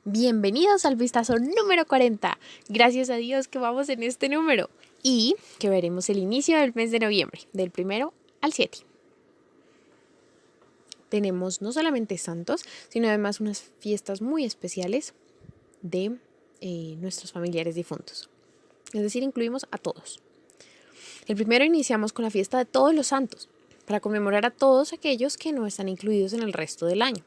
Bienvenidos al vistazo número 40. Gracias a Dios que vamos en este número y que veremos el inicio del mes de noviembre, del 1 al 7. Tenemos no solamente santos, sino además unas fiestas muy especiales de nuestros familiares difuntos. Es decir, incluimos a todos. El primero iniciamos con la fiesta de todos los santos, para conmemorar a todos aquellos que no están incluidos en el resto del año.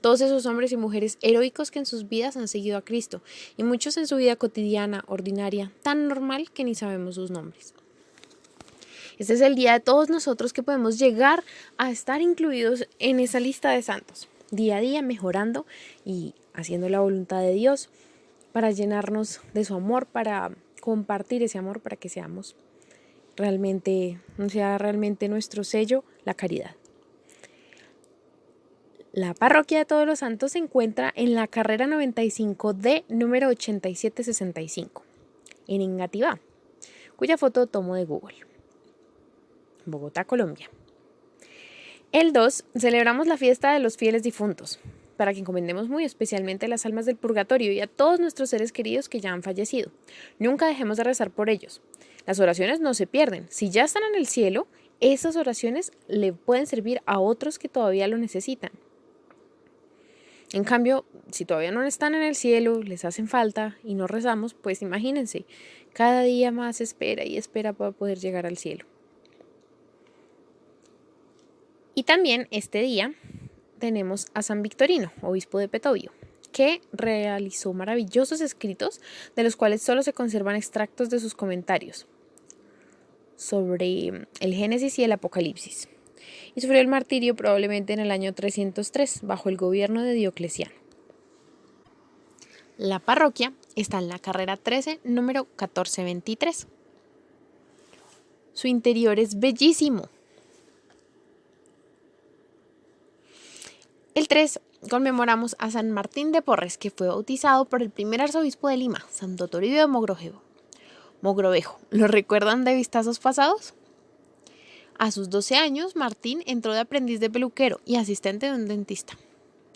Todos esos hombres y mujeres heroicos que en sus vidas han seguido a Cristo, y muchos en su vida cotidiana, ordinaria, tan normal que ni sabemos sus nombres. Este es el día de todos nosotros que podemos llegar a estar incluidos en esa lista de santos, día a día mejorando y haciendo la voluntad de Dios para llenarnos de su amor, para compartir ese amor, para que sea realmente nuestro sello, la caridad. La parroquia de Todos los Santos se encuentra en la carrera 95D número 8765, en Engativá, cuya foto tomo de Google. Bogotá, Colombia. El 2, celebramos la fiesta de los fieles difuntos, para que encomendemos muy especialmente las almas del purgatorio y a todos nuestros seres queridos que ya han fallecido. Nunca dejemos de rezar por ellos. Las oraciones no se pierden. Si ya están en el cielo, esas oraciones le pueden servir a otros que todavía lo necesitan. En cambio, si todavía no están en el cielo, les hacen falta y no rezamos, pues imagínense, cada día más espera y espera para poder llegar al cielo. Y también este día tenemos a San Victorino, obispo de Petovio, que realizó maravillosos escritos de los cuales solo se conservan extractos de sus comentarios sobre el Génesis y el Apocalipsis. Y sufrió el martirio probablemente en el año 303, bajo el gobierno de Diocleciano. La parroquia está en la carrera 13, número 1423. Su interior es bellísimo. El 3 conmemoramos a San Martín de Porres, que fue bautizado por el primer arzobispo de Lima, Santo Toribio de Mogrovejo. ¿Lo recuerdan de vistazos pasados? A sus 12 años, Martín entró de aprendiz de peluquero y asistente de un dentista.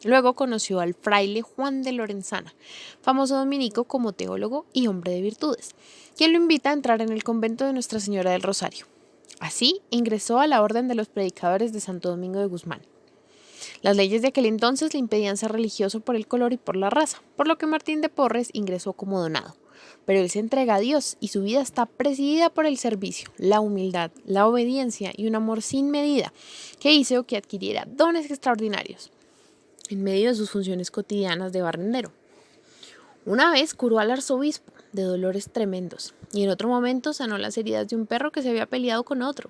Luego conoció al fraile Juan de Lorenzana, famoso dominico como teólogo y hombre de virtudes, quien lo invita a entrar en el convento de Nuestra Señora del Rosario. Así ingresó a la orden de los predicadores de Santo Domingo de Guzmán. Las leyes de aquel entonces le impedían ser religioso por el color y por la raza, por lo que Martín de Porres ingresó como donado. Pero él se entrega a Dios y su vida está presidida por el servicio, la humildad, la obediencia y un amor sin medida que hizo que adquiriera dones extraordinarios en medio de sus funciones cotidianas de barrendero. Una vez curó al arzobispo de dolores tremendos y en otro momento sanó las heridas de un perro que se había peleado con otro.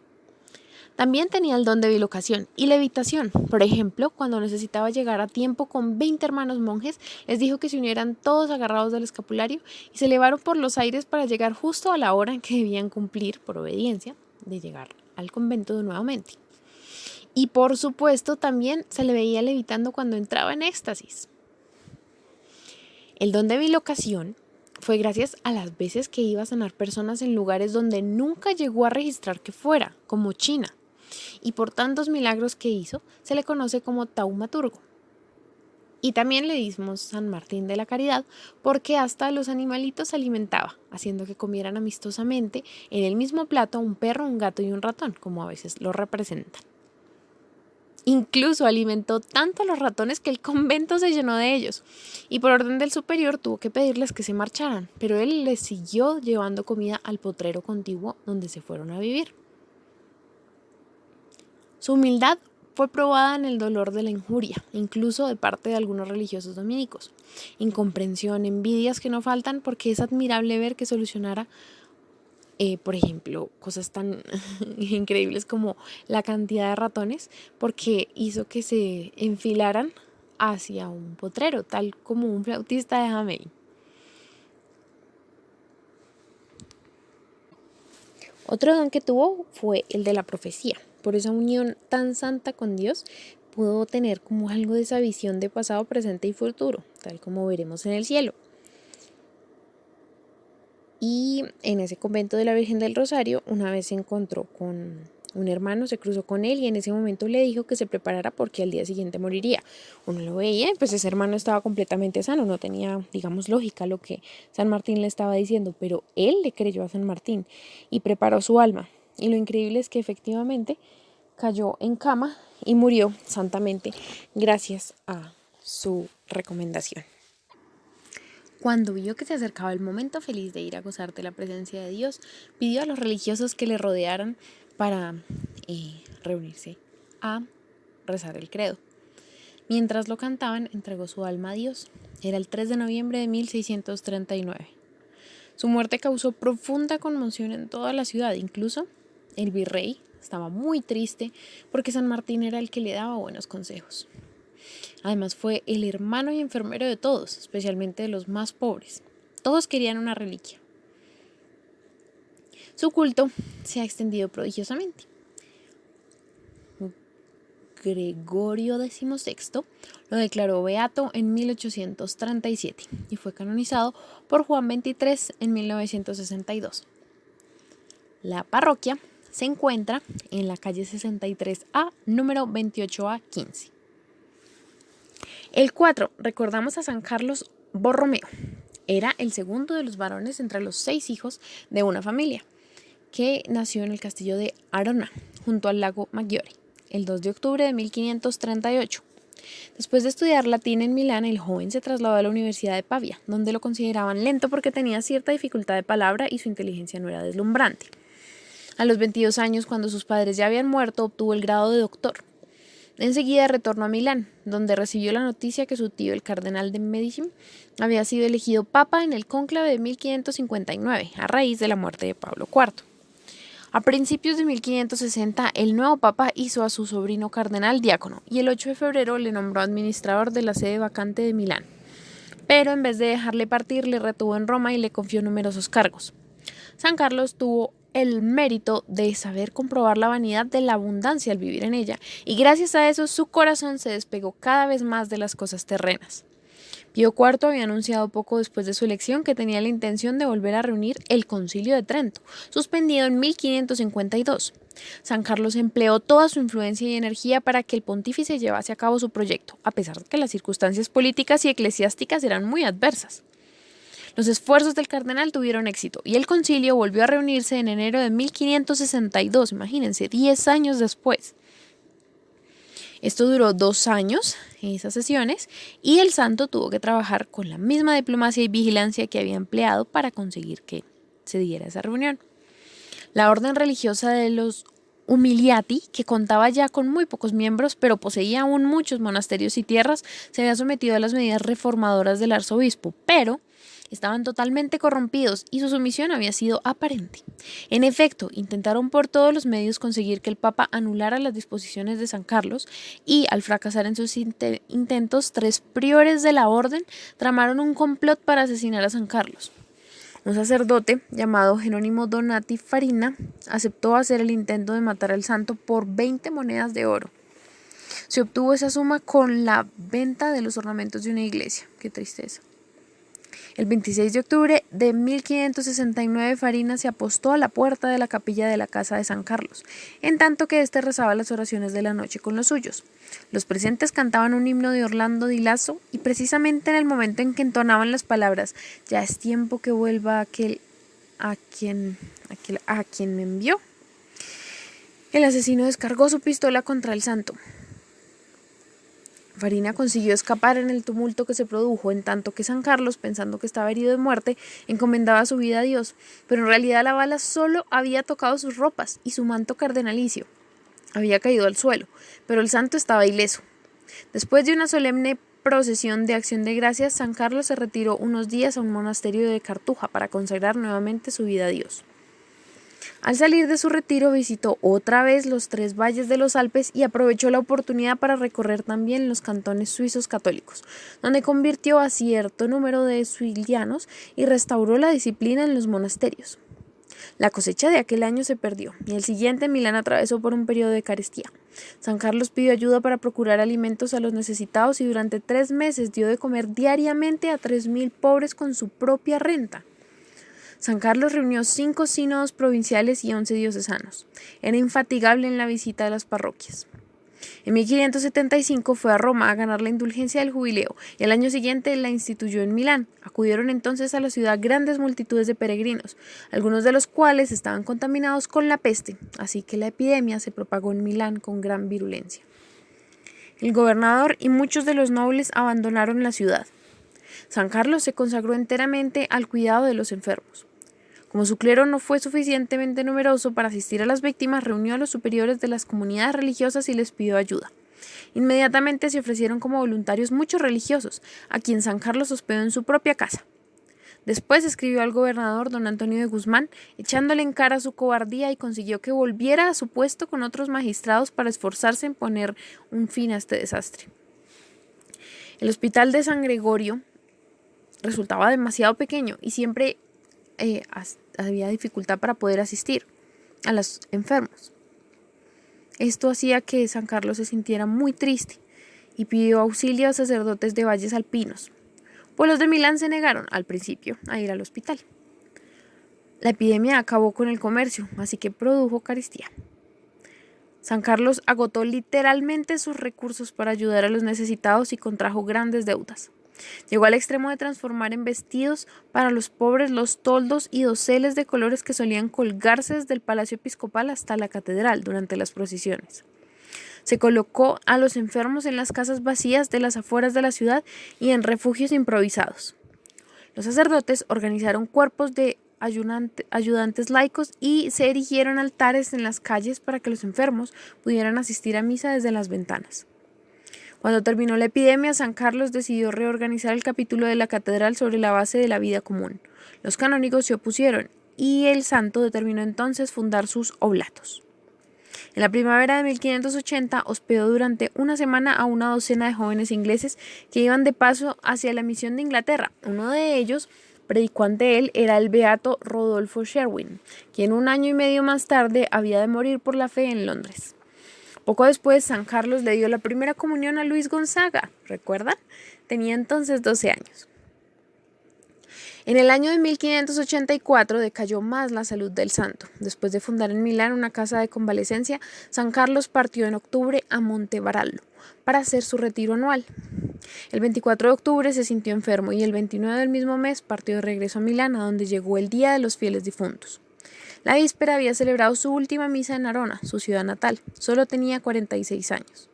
También tenía el don de bilocación y levitación. Por ejemplo, cuando necesitaba llegar a tiempo con 20 hermanos monjes, les dijo que se unieran todos agarrados del escapulario y se elevaron por los aires para llegar justo a la hora en que debían cumplir, por obediencia, de llegar al convento nuevamente. Y por supuesto también se le veía levitando cuando entraba en éxtasis. El don de bilocación fue gracias a las veces que iba a sanar personas en lugares donde nunca llegó a registrar que fuera, como China. Y por tantos milagros que hizo, se le conoce como taumaturgo. Y también le dimos San Martín de la Caridad porque hasta los animalitos se alimentaba, haciendo que comieran amistosamente en el mismo plato un perro, un gato y un ratón, como a veces lo representan. Incluso alimentó tanto a los ratones que el convento se llenó de ellos, y por orden del superior tuvo que pedirles que se marcharan, pero él les siguió llevando comida al potrero contiguo donde se fueron a vivir. Su humildad fue probada en el dolor de la injuria, incluso de parte de algunos religiosos dominicos. Incomprensión, envidias que no faltan porque es admirable ver que solucionara por ejemplo, cosas tan increíbles como la cantidad de ratones, porque hizo que se enfilaran hacia un potrero, tal como un flautista de Hamelin. Otro don que tuvo fue el de la profecía. Por esa unión tan santa con Dios, pudo tener como algo de esa visión de pasado, presente y futuro, tal como veremos en el cielo. Y en ese convento de la Virgen del Rosario, una vez se encontró con Un hermano se cruzó con él y en ese momento le dijo que se preparara porque al día siguiente moriría. Uno lo veía, pues ese hermano estaba completamente sano, no tenía, digamos, lógica lo que San Martín le estaba diciendo, pero él le creyó a San Martín y preparó su alma. Y lo increíble es que efectivamente cayó en cama y murió santamente gracias a su recomendación. Cuando vio que se acercaba el momento feliz de ir a gozar de la presencia de Dios, pidió a los religiosos que le rodearan para reunirse a rezar el credo. Mientras lo cantaban, entregó su alma a Dios. Era el 3 de noviembre de 1639. Su muerte causó profunda conmoción en toda la ciudad, incluso el virrey estaba muy triste porque San Martín era el que le daba buenos consejos. Además fue el hermano y enfermero de todos, especialmente de los más pobres. Todos querían una reliquia. Su culto se ha extendido prodigiosamente. Gregorio XVI lo declaró beato en 1837 y fue canonizado por Juan XXIII en 1962. La parroquia se encuentra en la calle 63A, número 28A15. El 4, recordamos a San Carlos Borromeo. Era el segundo de los varones entre los 6 hijos de una familia que nació en el castillo de Arona, junto al lago Maggiore, el 2 de octubre de 1538. Después de estudiar latín en Milán, el joven se trasladó a la Universidad de Pavia, donde lo consideraban lento porque tenía cierta dificultad de palabra y su inteligencia no era deslumbrante. A los 22 años, cuando sus padres ya habían muerto, obtuvo el grado de doctor. Enseguida retornó a Milán, donde recibió la noticia que su tío, el cardenal de Medici, había sido elegido papa en el cónclave de 1559, a raíz de la muerte de Pablo IV. A principios de 1560, el nuevo papa hizo a su sobrino cardenal diácono y el 8 de febrero le nombró administrador de la sede vacante de Milán. Pero en vez de dejarle partir, le retuvo en Roma y le confió numerosos cargos. San Carlos tuvo el mérito de saber comprobar la vanidad de la abundancia al vivir en ella, y gracias a eso su corazón se despegó cada vez más de las cosas terrenas. Pío IV había anunciado poco después de su elección que tenía la intención de volver a reunir el Concilio de Trento, suspendido en 1552. San Carlos empleó toda su influencia y energía para que el pontífice llevase a cabo su proyecto, a pesar de que las circunstancias políticas y eclesiásticas eran muy adversas. Los esfuerzos del cardenal tuvieron éxito y el concilio volvió a reunirse en enero de 1562, imagínense, 10 años después. Esto duró 2 años, esas sesiones, y el santo tuvo que trabajar con la misma diplomacia y vigilancia que había empleado para conseguir que se diera esa reunión. La orden religiosa de los Umiliati, que contaba ya con muy pocos miembros, pero poseía aún muchos monasterios y tierras, se había sometido a las medidas reformadoras del arzobispo, pero estaban totalmente corrompidos y su sumisión había sido aparente. En efecto, intentaron por todos los medios conseguir que el Papa anulara las disposiciones de San Carlos y, al fracasar en sus intentos, 3 priores de la orden tramaron un complot para asesinar a San Carlos. Un sacerdote llamado Jerónimo Donati Farina aceptó hacer el intento de matar al santo por 20 monedas de oro. Se obtuvo esa suma con la venta de los ornamentos de una iglesia. Qué tristeza. El 26 de octubre de 1569 Farina se apostó a la puerta de la capilla de la casa de San Carlos, en tanto que éste rezaba las oraciones de la noche con los suyos. Los presentes cantaban un himno de Orlando Di Lasso y precisamente en el momento en que entonaban las palabras «Ya es tiempo que vuelva aquel a quien me envió», el asesino descargó su pistola contra el santo. Farina consiguió escapar en el tumulto que se produjo, en tanto que San Carlos, pensando que estaba herido de muerte, encomendaba su vida a Dios, pero en realidad la bala solo había tocado sus ropas y su manto cardenalicio había caído al suelo, pero el santo estaba ileso. Después de una solemne procesión de acción de gracias, San Carlos se retiró unos días a un monasterio de Cartuja para consagrar nuevamente su vida a Dios. Al salir de su retiro visitó otra vez los 3 valles de los Alpes y aprovechó la oportunidad para recorrer también los cantones suizos católicos, donde convirtió a cierto número de suilianos y restauró la disciplina en los monasterios. La cosecha de aquel año se perdió y el siguiente Milán atravesó por un periodo de carestía. San Carlos pidió ayuda para procurar alimentos a los necesitados y durante 3 meses dio de comer diariamente a 3.000 pobres con su propia renta. San Carlos reunió 5 sínodos provinciales y 11 diocesanos. Era infatigable en la visita a las parroquias. En 1575 fue a Roma a ganar la indulgencia del jubileo y al año siguiente la instituyó en Milán. Acudieron entonces a la ciudad grandes multitudes de peregrinos, algunos de los cuales estaban contaminados con la peste, así que la epidemia se propagó en Milán con gran virulencia. El gobernador y muchos de los nobles abandonaron la ciudad. San Carlos se consagró enteramente al cuidado de los enfermos. Como su clero no fue suficientemente numeroso para asistir a las víctimas, reunió a los superiores de las comunidades religiosas y les pidió ayuda. Inmediatamente se ofrecieron como voluntarios muchos religiosos, a quien San Carlos hospedó en su propia casa. Después escribió al gobernador don Antonio de Guzmán, echándole en cara su cobardía, y consiguió que volviera a su puesto con otros magistrados para esforzarse en poner un fin a este desastre. El hospital de San Gregorio resultaba demasiado pequeño y siempre había dificultad para poder asistir a los enfermos. Esto hacía que San Carlos se sintiera muy triste y pidió auxilio a sacerdotes de valles alpinos. Pues los de Milán se negaron al principio a ir al hospital. La epidemia acabó con el comercio, así que produjo carestía. San Carlos agotó literalmente sus recursos para ayudar a los necesitados y contrajo grandes deudas. Llegó al extremo de transformar en vestidos para los pobres los toldos y doseles de colores que solían colgarse desde el palacio episcopal hasta la catedral durante las procesiones. Se colocó a los enfermos en las casas vacías de las afueras de la ciudad y en refugios improvisados. Los sacerdotes organizaron cuerpos de ayudantes laicos y se erigieron altares en las calles para que los enfermos pudieran asistir a misa desde las ventanas. Cuando terminó la epidemia, San Carlos decidió reorganizar el capítulo de la catedral sobre la base de la vida común. Los canónigos se opusieron y el santo determinó entonces fundar sus oblatos. En la primavera de 1580 hospedó durante una semana a una docena de jóvenes ingleses que iban de paso hacia la misión de Inglaterra. Uno de ellos predicó ante él era el beato Rodolfo Sherwin, quien 1 año y medio más tarde había de morir por la fe en Londres. Poco después, San Carlos le dio la primera comunión a Luis Gonzaga, ¿recuerdan? Tenía entonces 12 años. En el año de 1584 decayó más la salud del santo. Después de fundar en Milán una casa de convalecencia, San Carlos partió en octubre a Montevarallo para hacer su retiro anual. El 24 de octubre se sintió enfermo y el 29 del mismo mes partió de regreso a Milán, a donde llegó el Día de los Fieles Difuntos. La víspera había celebrado su última misa en Arona, su ciudad natal. Solo tenía 46 años.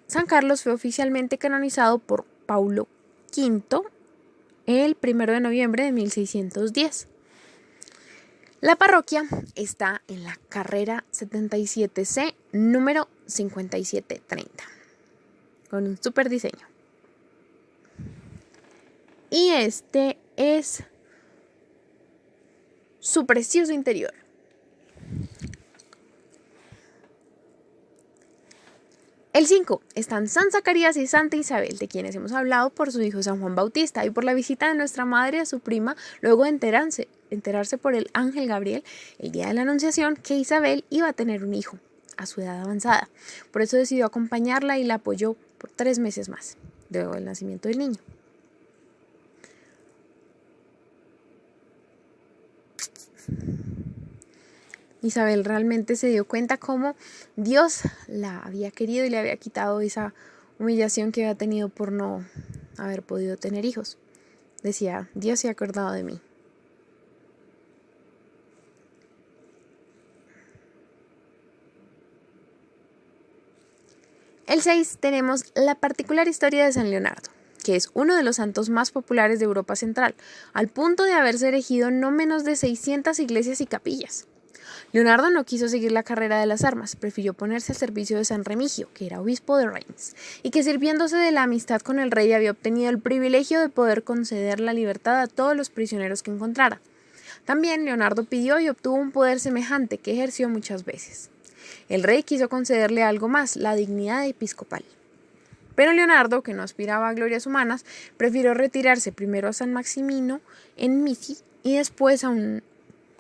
San Carlos fue oficialmente canonizado por Paulo V el 1 de noviembre de 1610. La parroquia está en la carrera 77C, número 5730, con un súper diseño. Y este es su precioso interior. El 5 están San Zacarías y Santa Isabel, de quienes hemos hablado por su hijo San Juan Bautista y por la visita de nuestra madre a su prima, luego de enterarse por el ángel Gabriel el día de la Anunciación que Isabel iba a tener un hijo a su edad avanzada. Por eso decidió acompañarla y la apoyó por 3 meses más, luego del nacimiento del niño. Isabel realmente se dio cuenta cómo Dios la había querido y le había quitado esa humillación que había tenido por no haber podido tener hijos. Decía, Dios se ha acordado de mí. El 6 tenemos la particular historia de San Leonardo, que es uno de los santos más populares de Europa Central, al punto de haberse erigido no menos de 600 iglesias y capillas. Leonardo no quiso seguir la carrera de las armas, prefirió ponerse al servicio de San Remigio, que era obispo de Reims, y que sirviéndose de la amistad con el rey había obtenido el privilegio de poder conceder la libertad a todos los prisioneros que encontrara. También Leonardo pidió y obtuvo un poder semejante que ejerció muchas veces. El rey quiso concederle algo más, la dignidad episcopal. Pero Leonardo, que no aspiraba a glorias humanas, prefirió retirarse primero a San Maximino en Misi y después a un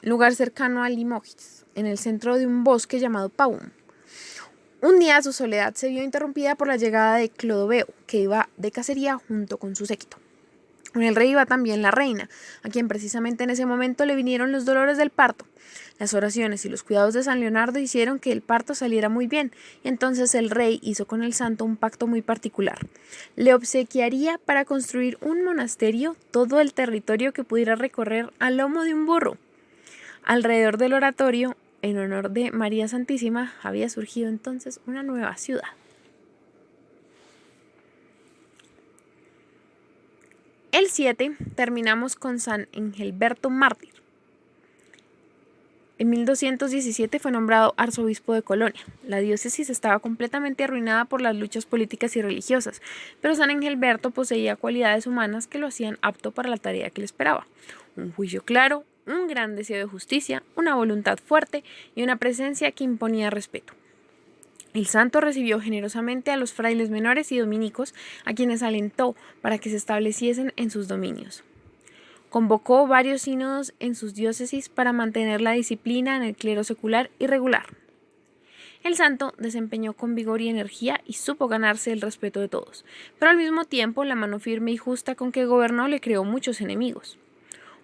lugar cercano a Limoges, en el centro de un bosque llamado Paum. Un día su soledad se vio interrumpida por la llegada de Clodoveo, que iba de cacería junto con su séquito. Con el rey iba también la reina, a quien precisamente en ese momento le vinieron los dolores del parto. Las oraciones y los cuidados de San Leonardo hicieron que el parto saliera muy bien, y entonces el rey hizo con el santo un pacto muy particular. Le obsequiaría para construir un monasterio todo el territorio que pudiera recorrer a lomo de un burro. Alrededor del oratorio, en honor de María Santísima, había surgido entonces una nueva ciudad. El 7 terminamos con San Engelberto Mártir. En 1217 fue nombrado arzobispo de Colonia. La diócesis estaba completamente arruinada por las luchas políticas y religiosas, pero San Engelberto poseía cualidades humanas que lo hacían apto para la tarea que le esperaba. Un juicio claro, un gran deseo de justicia, una voluntad fuerte y una presencia que imponía respeto. El santo recibió generosamente a los frailes menores y dominicos, a quienes alentó para que se estableciesen en sus dominios. Convocó varios sínodos en sus diócesis para mantener la disciplina en el clero secular y regular. El santo desempeñó con vigor y energía y supo ganarse el respeto de todos, pero al mismo tiempo la mano firme y justa con que gobernó le creó muchos enemigos.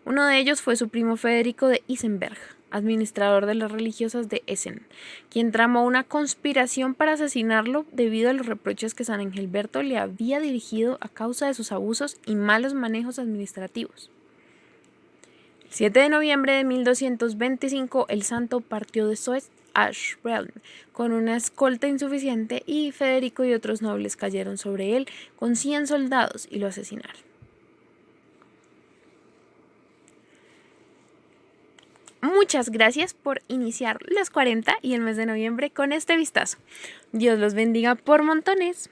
Uno de ellos fue su primo Federico de Isenberg, administrador de las religiosas de Essen, quien tramó una conspiración para asesinarlo debido a los reproches que San Engelberto le había dirigido a causa de sus abusos y malos manejos administrativos. El 7 de noviembre de 1225 el santo partió de Soest a Schwerin con una escolta insuficiente y Federico y otros nobles cayeron sobre él con 100 soldados y lo asesinaron. Muchas gracias por iniciar los 40 y el mes de noviembre con este vistazo. Dios los bendiga por montones.